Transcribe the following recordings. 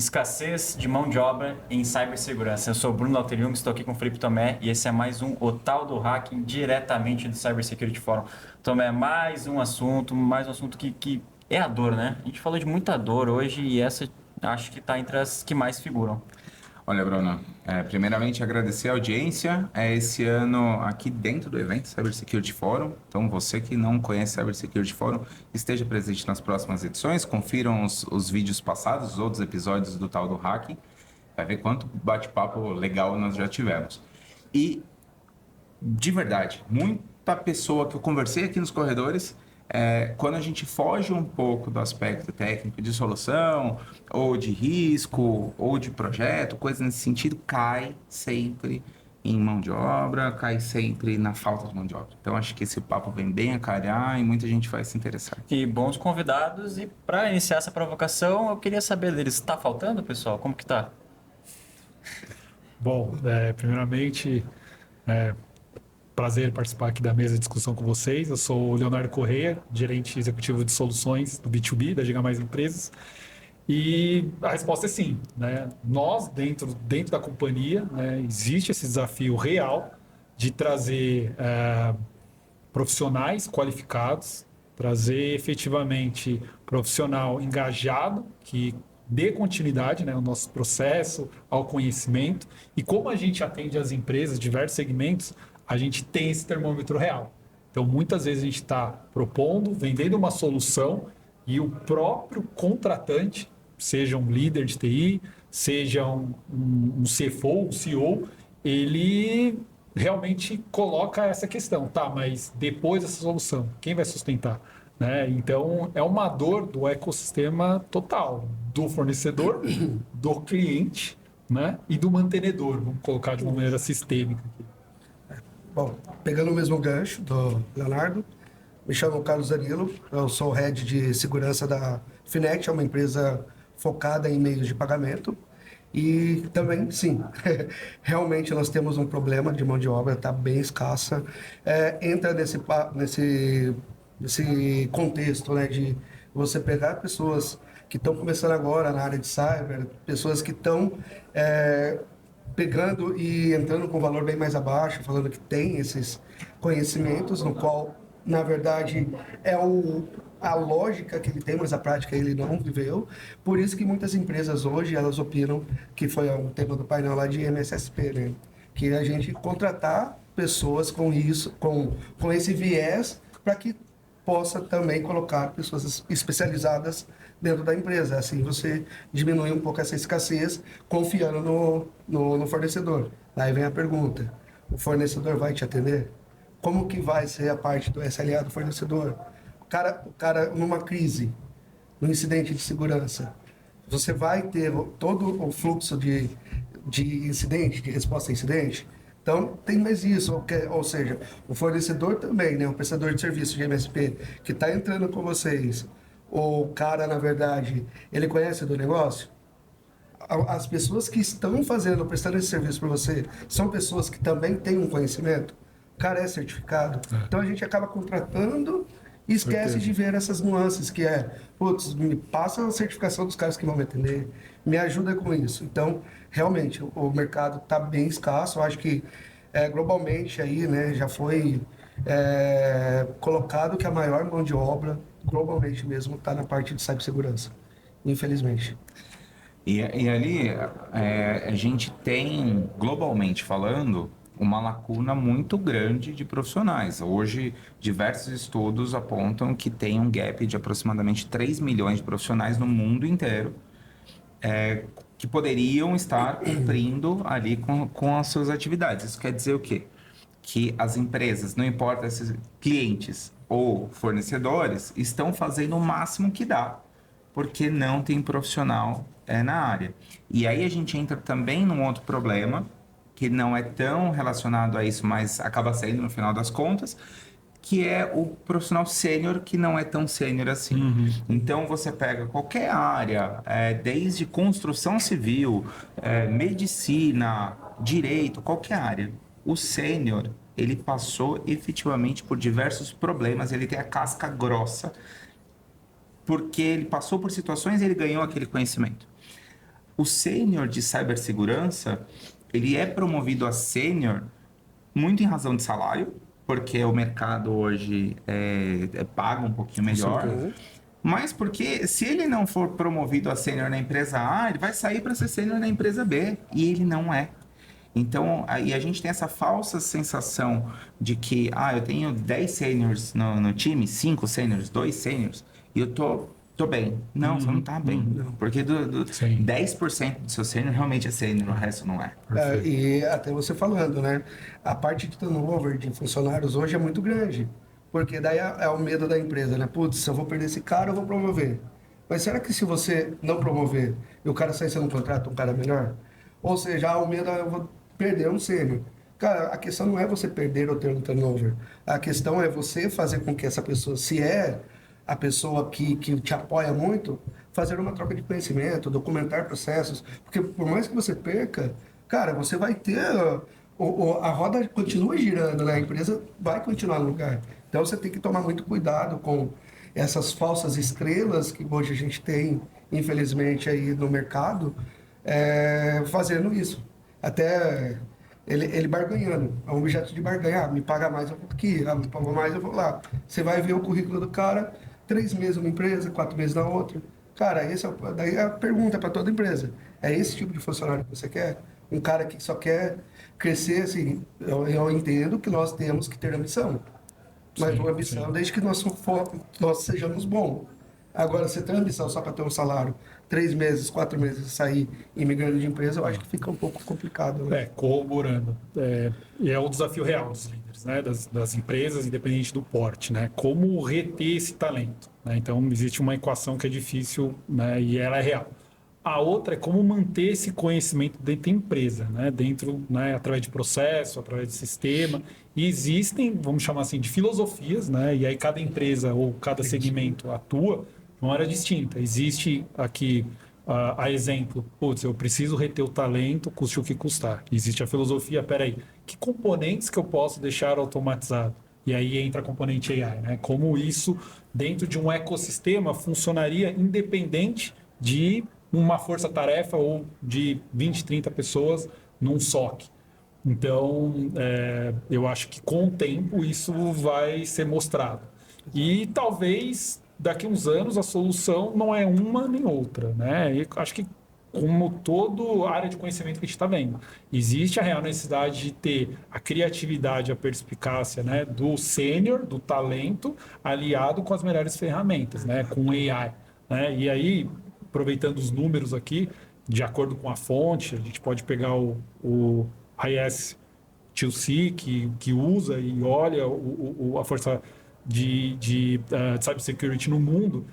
Escassez de mão de obra em cibersegurança. Eu sou o Bruno Alteriung, estou aqui com o Felipe Tomé e esse é mais um O Tal do Hacking diretamente do Cybersecurity Forum. Tomé, mais um assunto que é a dor, né? A gente falou de muita dor hoje e essa acho que está entre as que mais figuram. Olha, Bruno, primeiramente agradecer a audiência esse ano aqui dentro do evento Cybersecurity Forum. Então, você que não conhece Cybersecurity Forum, esteja presente nas próximas edições, confiram os vídeos passados, os outros episódios do Tal do Hacking, vai ver quanto bate-papo legal nós já tivemos. E, de verdade, muita pessoa que eu conversei aqui nos corredores, quando a gente foge um pouco do aspecto técnico de solução, ou de risco, ou de projeto, coisa nesse sentido, cai sempre em mão de obra, cai sempre na falta de mão de obra. Então, acho que esse papo vem bem a calhar e muita gente vai se interessar. E bons convidados, e para iniciar essa provocação, eu queria saber deles, está faltando, pessoal? Como que tá? Bom, primeiramente, prazer participar aqui da mesa de discussão com vocês. Eu sou o Leonardo Correia, gerente executivo de soluções do B2B, da Giga Mais Empresas. E a resposta é sim, né? Nós, dentro da companhia, né, existe esse desafio real de trazer profissionais qualificados, trazer efetivamente profissional engajado, que dê continuidade, né, ao nosso processo, ao conhecimento. E como a gente atende as empresas, diversos segmentos, a gente tem esse termômetro real. Então, muitas vezes a gente está propondo, vendendo uma solução e o próprio contratante, seja um líder de TI, seja um CFO, um CEO, ele realmente coloca essa questão, tá, mas depois dessa solução, quem vai sustentar? Né? Então, é uma dor do ecossistema total, do fornecedor, do cliente, né? E do mantenedor, vamos colocar de uma maneira sistêmica aqui. Bom, pegando o mesmo gancho do Leonardo, me chamo Carlos Danilo, eu sou o head de segurança da Finet, é uma empresa focada em meios de pagamento. E também, sim, realmente nós temos um problema de mão de obra, está bem escassa. Entra nesse contexto, né, de você pegar pessoas que estão começando agora na área de cyber, pessoas que estão pegando e entrando com valor bem mais abaixo, falando que tem esses conhecimentos, no qual, na verdade, a lógica que ele tem, mas a prática ele não viveu. Por isso que muitas empresas hoje, elas opinam, que foi um tema do painel lá de MSSP, né? Que a gente contratar pessoas com isso, com esse viés, para que possa também colocar pessoas especializadas dentro da empresa. Assim você diminui um pouco essa escassez, confiando no fornecedor. Aí vem a pergunta, o fornecedor vai te atender? Como que vai ser a parte do SLA do fornecedor? O cara numa crise, num incidente de segurança, você vai ter todo o fluxo de incidente, de resposta a incidente? Então, tem mais isso, ou seja, o fornecedor também, né, o prestador de serviço de MSP, que está entrando com vocês, o cara, na verdade, ele conhece do negócio? As pessoas que estão prestando esse serviço para você, são pessoas que também têm um conhecimento? O cara é certificado? Então, a gente acaba contratando e esquece de ver essas nuances, que putz, me passa a certificação dos caras que vão me atender, me ajuda com isso. Então, realmente, o mercado está bem escasso. Eu acho que globalmente aí, né, já foi colocado que a maior mão de obra, globalmente mesmo, está na parte de cibersegurança, infelizmente. E ali, a gente tem, globalmente falando, uma lacuna muito grande de profissionais. Hoje, diversos estudos apontam que tem um gap de aproximadamente 3 milhões de profissionais no mundo inteiro que poderiam estar cumprindo ali com as suas atividades. Isso quer dizer o quê? Que as empresas, não importa se clientes ou fornecedores, estão fazendo o máximo que dá, porque não tem profissional na área. E aí a gente entra também num outro problema, que não é tão relacionado a isso, mas acaba sendo no final das contas, que é o profissional sênior que não é tão sênior assim. Uhum. Então você pega qualquer área, desde construção civil, medicina, direito, qualquer área. O sênior, ele passou efetivamente por diversos problemas, ele tem a casca grossa, porque ele passou por situações e ele ganhou aquele conhecimento. O sênior de cibersegurança, ele é promovido a sênior muito em razão de salário, porque o mercado hoje paga um pouquinho melhor. Mas porque se ele não for promovido a sênior na empresa A, ele vai sair para ser sênior na empresa B. E ele não é. Então, aí a gente tem essa falsa sensação de que, eu tenho 10 sêniors no time, 5 sêniors, 2 sêniors, e eu tô bem. Não, você não tá bem. Porque 10% do seu sênior realmente é sênior, o resto não é. E até você falando, né? A parte de turnover de funcionários hoje é muito grande. Porque daí é o medo da empresa, né? Putz, se eu vou perder esse cara, eu vou promover. Mas será que se você não promover e o cara sair, você não contrata um cara melhor? Ou seja, o medo é eu vou perder um sênior. Cara, a questão não é você perder ou ter um turnover. A questão é você fazer com que essa pessoa, se é a pessoa que te apoia muito, fazer uma troca de conhecimento, documentar processos. Porque por mais que você perca, cara, você vai ter... A roda continua girando, né? A empresa vai continuar no lugar. Então você tem que tomar muito cuidado com essas falsas estrelas que hoje a gente tem, infelizmente, aí no mercado, fazendo isso. Até ele barganhando, é um objeto de barganha. Me paga mais, eu vou aqui. Me paga mais, eu vou lá. Você vai ver o currículo do cara, 3 meses numa empresa, 4 meses na outra. Cara, daí é a pergunta para toda empresa. É esse tipo de funcionário que você quer? Um cara que só quer crescer, assim, eu entendo que nós temos que ter ambição. Mas uma ambição desde que nós sejamos bons. Agora, você tem ambição só para ter um salário, 3 meses, 4 meses, sair imigrando de empresa, eu acho que fica um pouco complicado. Né? Corroborando. E é o desafio real dos líderes, né? Das empresas, independente do porte, né? Como reter esse talento, né? Então, existe uma equação que é difícil, né? E ela é real. A outra é como manter esse conhecimento dentro da empresa, né? Através de processo, através de sistema. E existem, vamos chamar assim, de filosofias, né? E aí cada empresa ou cada segmento atua de uma área distinta. Existe aqui a exemplo, eu preciso reter o talento, custe o que custar. Existe a filosofia, peraí, que componentes que eu posso deixar automatizado? E aí entra a componente AI, né? Como isso, dentro de um ecossistema, funcionaria independente de uma força-tarefa ou de 20, 30 pessoas num SOC. Então, eu acho que com o tempo isso vai ser mostrado. E talvez daqui a uns anos a solução não é uma nem outra, né? E acho que como toda área de conhecimento que a gente está vendo, existe a real necessidade de ter a criatividade, a perspicácia, né, do sênior, do talento, aliado com as melhores ferramentas, né, com AI, né? E aí, aproveitando os números aqui, de acordo com a fonte, a gente pode pegar o IS2C, que usa e olha a força de cybersecurity no mundo.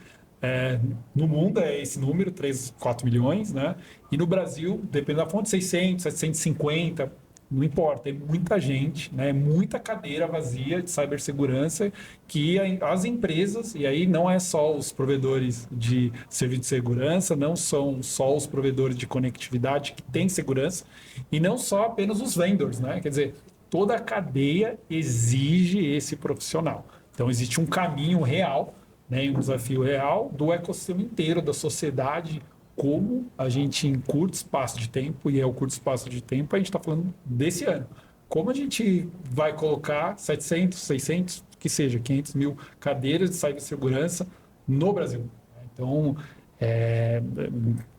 No mundo é esse número, 3, 4 milhões, né? E no Brasil, depende da fonte, 600, 750, não importa, é muita gente, né? Muita cadeira vazia de cibersegurança que as empresas, e aí não é só os provedores de serviço de segurança, não são só os provedores de conectividade que têm segurança, e não só apenas os vendors, né? Quer dizer, toda a cadeia exige esse profissional. Então, existe um caminho real, né? Um desafio real do ecossistema inteiro, da sociedade. Como a gente, em curto espaço de tempo, e é o curto espaço de tempo, a gente está falando desse ano, como a gente vai colocar 700, 600, que seja, 500 mil cadeiras de cibersegurança no Brasil. Então,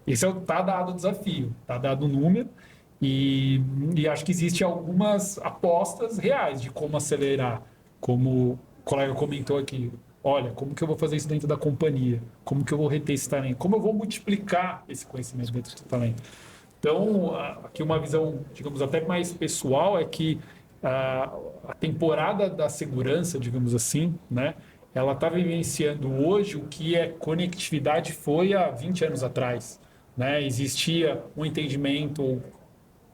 esse está dado o desafio, está dado o número, e acho que existem algumas apostas reais de como acelerar, como o colega comentou aqui. Olha, como que eu vou fazer isso dentro da companhia? Como que eu vou reter esse talento? Como eu vou multiplicar esse conhecimento dentro do talento? Então, aqui uma visão, digamos, até mais pessoal é que a temporada da segurança, digamos assim, né? Ela está vivenciando hoje o que conectividade foi há 20 anos atrás, né? Existia um entendimento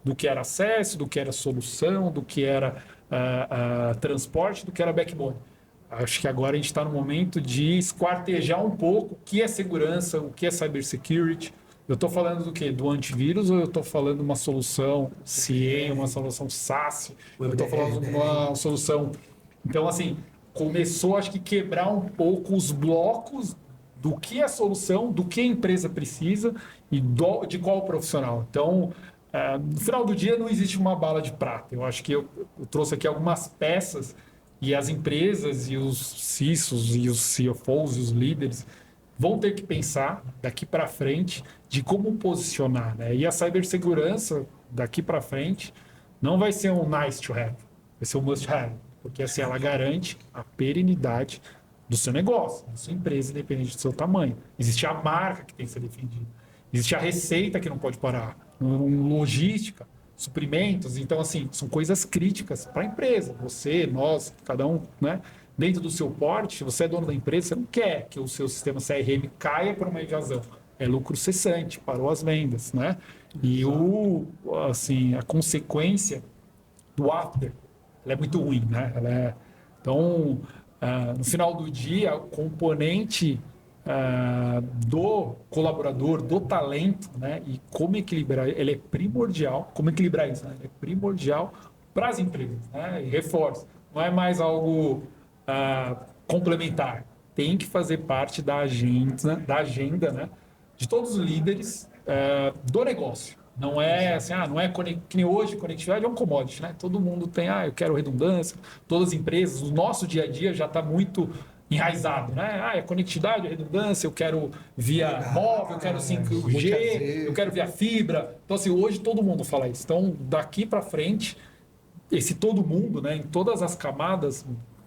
do que era acesso, do que era solução, do que era transporte, do que era backbone. Acho que agora a gente está no momento de esquartejar um pouco o que é segurança, o que é cybersecurity. Eu estou falando do quê? Do antivírus ou eu estou falando de uma solução CIEM, uma solução SaaS? Eu estou falando de uma solução... Então, assim, começou, acho que, quebrar um pouco os blocos do que é a solução, do que a empresa precisa e de qual profissional. Então, no final do dia, não existe uma bala de prata. Eu acho que eu trouxe aqui algumas peças e as empresas e os CISOs e os CFOs e os líderes vão ter que pensar daqui para frente de como posicionar, né? E a cibersegurança daqui para frente não vai ser um nice to have, vai ser um must have, porque assim ela garante a perenidade do seu negócio, da sua empresa, independente do seu tamanho. Existe a marca que tem que ser defendida, existe a receita que não pode parar, logística, suprimentos. Então, assim, são coisas críticas para a empresa. Você, nós, cada um, né? Dentro do seu porte, você é dono da empresa, você não quer que o seu sistema CRM caia por uma invasão. É lucro cessante, parou as vendas, né? E assim, a consequência do after, ela é muito ruim, né? Então, no final do dia, o componente do colaborador, do talento, né? E como equilibrar, ele é primordial. Como equilibrar isso, né? É primordial para as empresas, né? E reforço, não é mais algo complementar. Tem que fazer parte da agenda, né? De todos os líderes do negócio. Não é assim, não é que nem hoje, conectividade é um commodity, né? Todo mundo tem, eu quero redundância, todas as empresas, o nosso dia a dia já está muito enraizado, né? É conectividade, é redundância, eu quero via móvel, eu quero 5G, eu quero via fibra. Então, assim, hoje todo mundo fala isso. Então, daqui para frente, esse todo mundo, né, em todas as camadas,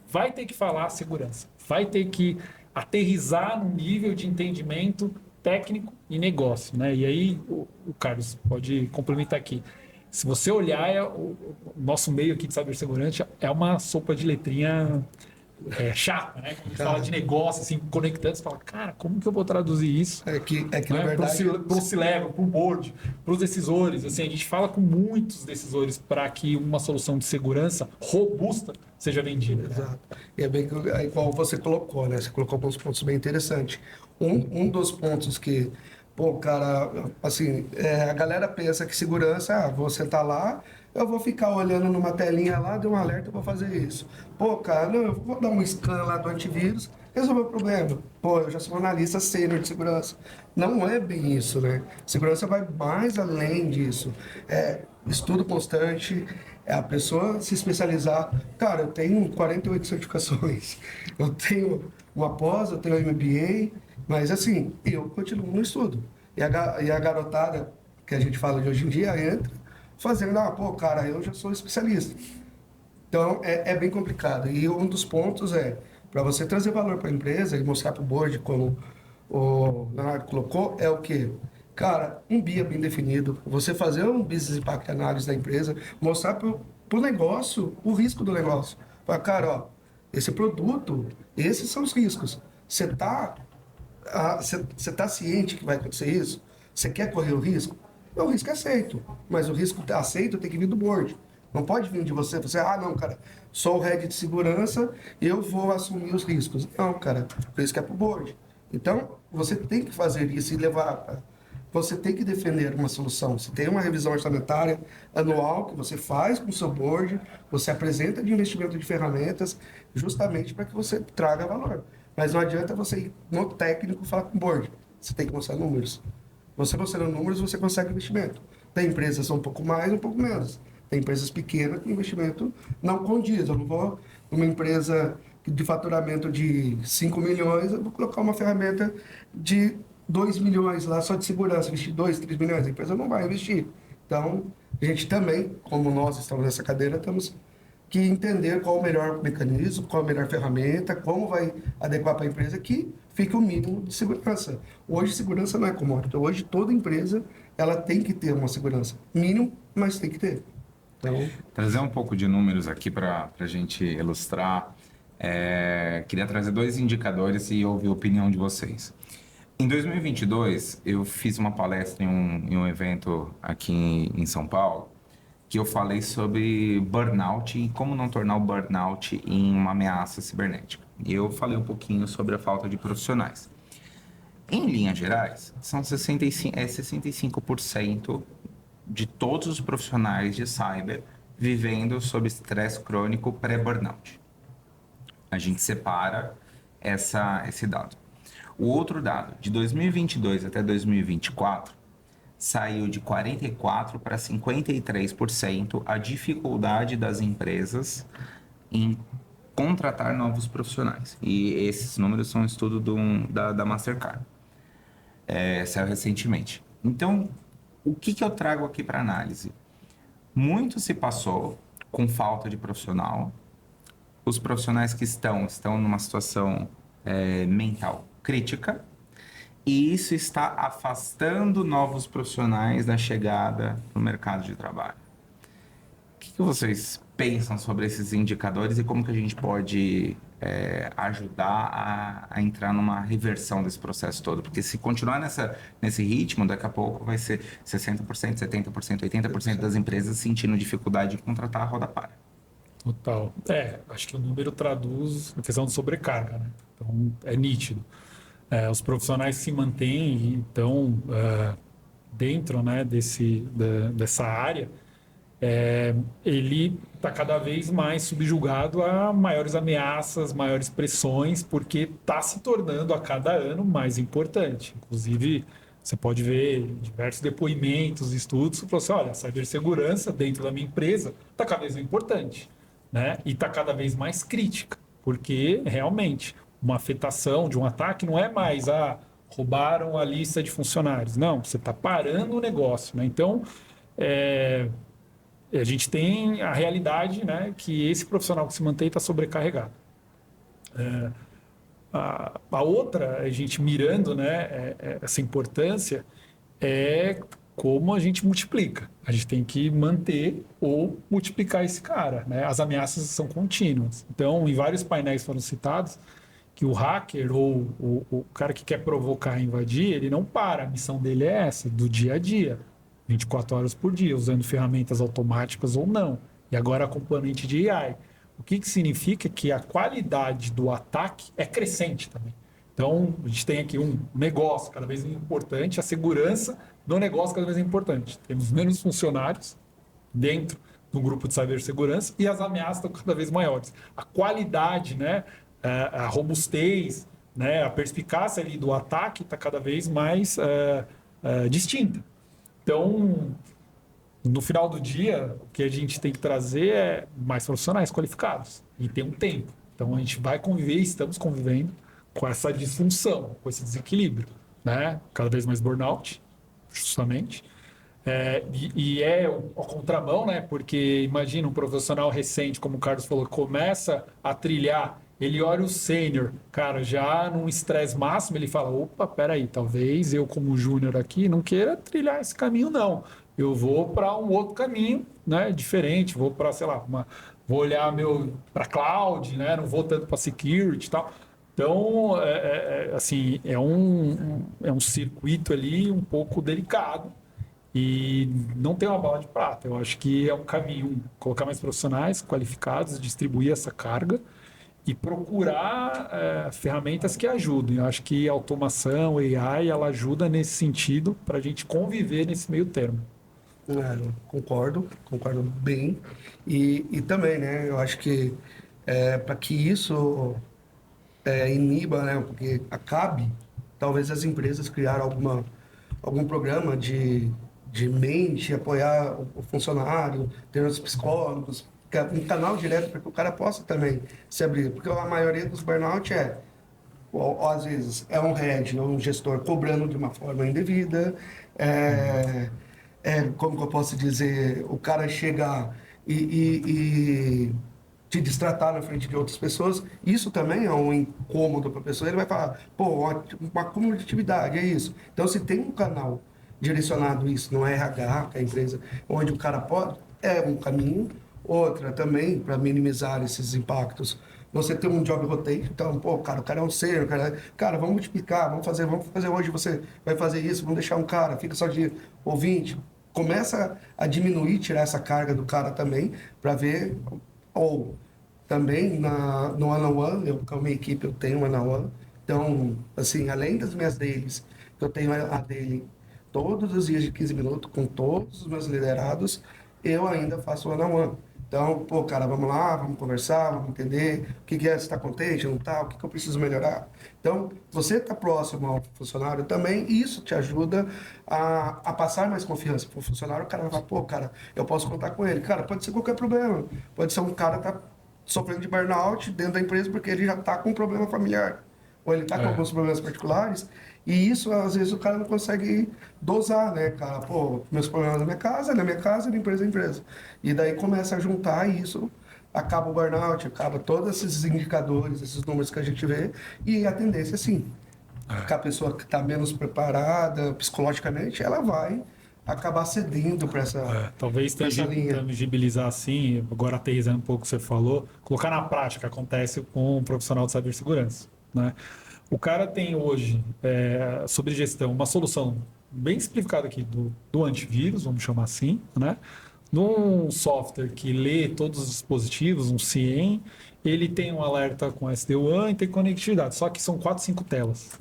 vai ter que falar segurança, vai ter que aterrizar no nível de entendimento técnico e negócio, né? E aí, o Carlos pode complementar aqui. Se você olhar, o nosso meio aqui de cibersegurança é uma sopa de letrinha chata, né? Quando a gente fala de negócio, assim, conectando, você fala, cara, como que eu vou traduzir isso? É que na verdade... Para o C-Level, para o board, para os decisores. Assim, a gente fala com muitos decisores para que uma solução de segurança robusta seja vendida. Exato. E é bem igual você colocou, né? Você colocou alguns pontos bem interessantes. Um dos pontos que, cara, assim, a galera pensa que segurança, vou sentar lá, eu vou ficar olhando numa telinha lá, de um alerta, eu vou fazer isso. Cara, não, eu vou dar um scan lá do antivírus, resolver o problema. Eu já sou analista sênior de segurança. Não é bem isso, né? Segurança vai mais além disso. Estudo constante, a pessoa se especializar. Cara, eu tenho 48 certificações, eu tenho uma pós, eu tenho MBA, mas assim, eu continuo no estudo. E a garotada que a gente fala de hoje em dia entra fazendo, cara, eu já sou especialista. Então, é bem complicado. E um dos pontos para você trazer valor para a empresa e mostrar para o board, como o Leonardo colocou, é o quê? Cara, um BIA bem definido, você fazer um Business Impact Analysis da empresa, mostrar para o negócio o risco do negócio. Falar, cara, esse produto, esses são os riscos. Você tá ciente que vai acontecer isso? Você quer correr o risco? O risco é aceito, mas o risco aceito tem que vir do board. Não pode vir de você, não, cara, sou o head de segurança, eu vou assumir os riscos. Não, cara, o risco é pro board. Então, você tem que fazer isso e levar. Você tem que defender uma solução. Você tem uma revisão orçamentária anual que você faz com o seu board, você apresenta de investimento de ferramentas, justamente para que você traga valor. Mas não adianta você ir no técnico falar com o board. Você tem que mostrar números. Você mostrando números, você consegue investimento. Tem empresas um pouco mais, um pouco menos. Tem empresas pequenas que o investimento não condiz. Eu não vou, numa empresa de faturamento de 5 milhões, eu vou colocar uma ferramenta de 2 milhões lá só de segurança, investir 2, 3 milhões. A empresa não vai investir. Então, a gente também, como nós estamos nessa cadeira, temos que entender qual o melhor mecanismo, qual a melhor ferramenta, como vai adequar para a empresa que fique o mínimo de segurança. Hoje, segurança não é commodity. Hoje, toda empresa ela tem que ter uma segurança. Mínimo, mas tem que ter. Então... Trazer um pouco de números aqui para a gente ilustrar. Queria trazer 2 indicadores e ouvir a opinião de vocês. Em 2022, eu fiz uma palestra em um evento aqui em São Paulo, que eu falei sobre burnout e como não tornar o burnout em uma ameaça cibernética. E eu falei um pouquinho sobre a falta de profissionais. Em linhas gerais, são 65% de todos os profissionais de cyber vivendo sob estresse crônico pré-burnout. A gente separa esse dado. O outro dado, de 2022 até 2024, saiu de 44% para 53% a dificuldade das empresas em contratar novos profissionais. E esses números são um estudo da Mastercard. Saiu recentemente. Então, o que eu trago aqui para análise? Muito se passou com falta de profissional. Os profissionais que estão numa situação mental crítica. E isso está afastando novos profissionais da chegada no mercado de trabalho. O que vocês pensam sobre esses indicadores e como que a gente pode ajudar a entrar numa reversão desse processo todo? Porque se continuar nesse ritmo, daqui a pouco vai ser 60%, 70%, 80% das empresas sentindo dificuldade de contratar, a roda para. Total. Acho que o número traduz a questão de sobrecarga, né? Então, é nítido. Os profissionais se mantêm e estão dentro, né, dessa área. Ele está cada vez mais subjugado a maiores ameaças, maiores pressões, porque está se tornando a cada ano mais importante. Inclusive, você pode ver diversos depoimentos, estudos, que falam assim, olha, a cibersegurança dentro da minha empresa está cada vez mais importante, né? E está cada vez mais crítica, porque realmente uma afetação de um ataque não é mais roubaram a lista de funcionários. Não, você está parando o negócio, né? Então, a gente tem a realidade, né, que esse profissional que se mantém está sobrecarregado. A outra, a gente mirando, né, essa importância, é como a gente multiplica. A gente tem que manter ou multiplicar esse cara, né? As ameaças são contínuas. Então, em vários painéis foram citados que o hacker ou o cara que quer provocar e invadir, ele não para. A missão dele é essa, do dia a dia, 24 horas por dia, usando ferramentas automáticas ou não. E agora a componente de AI. O que significa que a qualidade do ataque é crescente também. Então, a gente tem aqui um negócio cada vez mais importante, a segurança do negócio cada vez mais importante. Temos menos funcionários dentro do grupo de cibersegurança e as ameaças estão cada vez maiores. A qualidade, né, a robustez, né, a perspicácia ali do ataque está cada vez mais distinta. Então, no final do dia, o que a gente tem que trazer é mais profissionais qualificados e tem um tempo. Então, a gente vai conviver, estamos convivendo com essa disfunção, com esse desequilíbrio, né? Cada vez mais burnout, justamente. E a contramão, né? Porque imagina um profissional recente, como o Carlos falou, começa a trilhar, ele olha o sênior, cara, já num estresse máximo, ele fala, opa, peraí, talvez eu como júnior aqui não queira trilhar esse caminho, não. Eu vou para um outro caminho, né, diferente, vou para, sei lá, vou olhar para cloud, né, não vou tanto para security e tal. Então, assim, é um circuito ali um pouco delicado e não tem uma bala de prata. Eu acho que é um caminho, colocar mais profissionais qualificados, distribuir essa carga e procurar ferramentas que ajudem. Eu acho que a automação, AI, ela ajuda nesse sentido para a gente conviver nesse meio termo. Concordo bem. E também, né, eu acho que para que isso iniba, né, porque acabe, talvez as empresas criaram algum programa de mente, apoiar o funcionário, ter os psicólogos, um canal direto para que o cara possa também se abrir. Porque a maioria dos burnout ou às vezes, é um head, um gestor cobrando de uma forma indevida, como que eu posso dizer, o cara chegar e te destratar na frente de outras pessoas, isso também é um incômodo para a pessoa. Ele vai falar, pô, uma comunidade, é isso. Então, se tem um canal direcionado isso, no RH, que é a empresa, onde o cara pode, é um caminho. Outra também, para minimizar esses impactos, você tem um job rotation, então, pô, o cara é um sênior, cara, vamos multiplicar, vamos fazer hoje, você vai fazer isso, vamos deixar um cara, fica só de ouvinte, começa a diminuir, tirar essa carga do cara também, para ver, ou também no one-on-one, eu com a minha equipe eu tenho one-on-one, então, assim, além das minhas dailies, que eu tenho a daily todos os dias de 15 minutos, com todos os meus liderados, eu ainda faço one-on-one. Então, pô, cara, vamos lá, vamos conversar, vamos entender o que é, se está contente, não está, o que eu preciso melhorar. Então, você está próximo ao funcionário também, e isso te ajuda a passar mais confiança para o funcionário. O cara vai falar, pô, cara, eu posso contar com ele. Cara, pode ser qualquer problema. Pode ser um cara que está sofrendo de burnout dentro da empresa porque ele já está com um problema familiar. Ou ele está com alguns problemas particulares. E isso, às vezes, o cara não consegue dosar, né, cara? Pô, meus problemas na minha casa, na empresa é empresa. E daí começa a juntar e isso acaba o burnout, acaba todos esses indicadores, esses números que a gente vê. E a tendência, sim, que a pessoa que está menos preparada psicologicamente, ela vai acabar cedendo para essa, talvez linha. tangibilizar assim, agora aterrissando um pouco o que você falou, colocar na prática, acontece com um profissional de cibersegurança, né? O cara tem hoje, sobre gestão, uma solução bem simplificada aqui do antivírus, vamos chamar assim, né? Num software que lê todos os dispositivos, um CIEM, ele tem um alerta com SD-WAN e tem conectividade, só que são 4, 5 telas.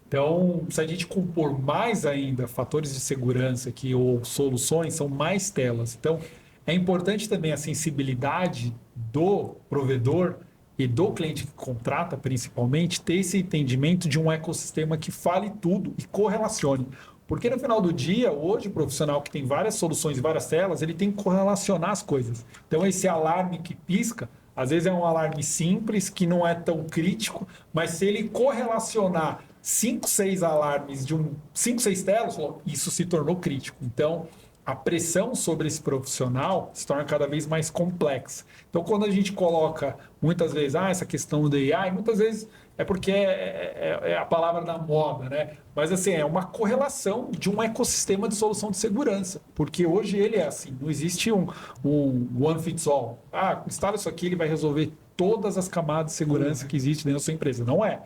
Então, se a gente compor mais ainda fatores de segurança aqui ou soluções, são mais telas. Então, é importante também a sensibilidade do provedor e do cliente que contrata, principalmente, ter esse entendimento de um ecossistema que fale tudo e correlacione. Porque no final do dia, hoje, o profissional que tem várias soluções e várias telas, ele tem que correlacionar as coisas. Então, esse alarme que pisca, às vezes é um alarme simples, que não é tão crítico, mas se ele correlacionar 5, 6 alarmes de 5, 6 telas, isso se tornou crítico. Então, a pressão sobre esse profissional se torna cada vez mais complexa. Então, quando a gente coloca, muitas vezes, essa questão do AI, muitas vezes é porque é a palavra da moda, né? Mas, assim, é uma correlação de um ecossistema de solução de segurança. Porque hoje ele é assim, não existe um one fits all. Instala isso aqui, ele vai resolver todas as camadas de segurança que existem dentro da sua empresa. Não é.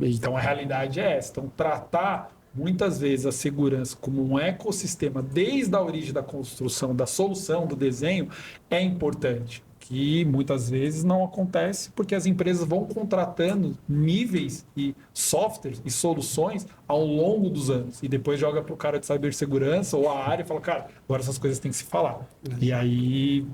Então, a realidade é essa. Então, tratar muitas vezes a segurança como um ecossistema desde a origem da construção, da solução, do desenho, é importante. Que muitas vezes não acontece porque as empresas vão contratando níveis e softwares e soluções ao longo dos anos. E depois joga para o cara de cibersegurança ou a área e fala, cara, agora essas coisas têm que se falar. E aí,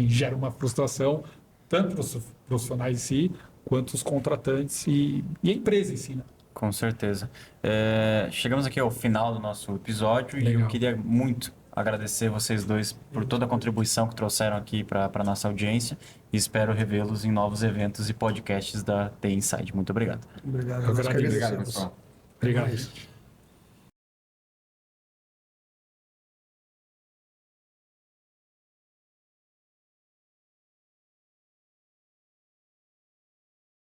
gera uma frustração tanto para os profissionais em si, quanto os contratantes e a empresa em si, né? Com certeza. Chegamos aqui ao final do nosso episódio. Legal. E eu queria muito agradecer vocês dois por toda a contribuição que trouxeram aqui para a nossa audiência e espero revê-los em novos eventos e podcasts da The Inside. Muito obrigado. Obrigado. Eu agradeço. Obrigado, pessoal. Obrigado.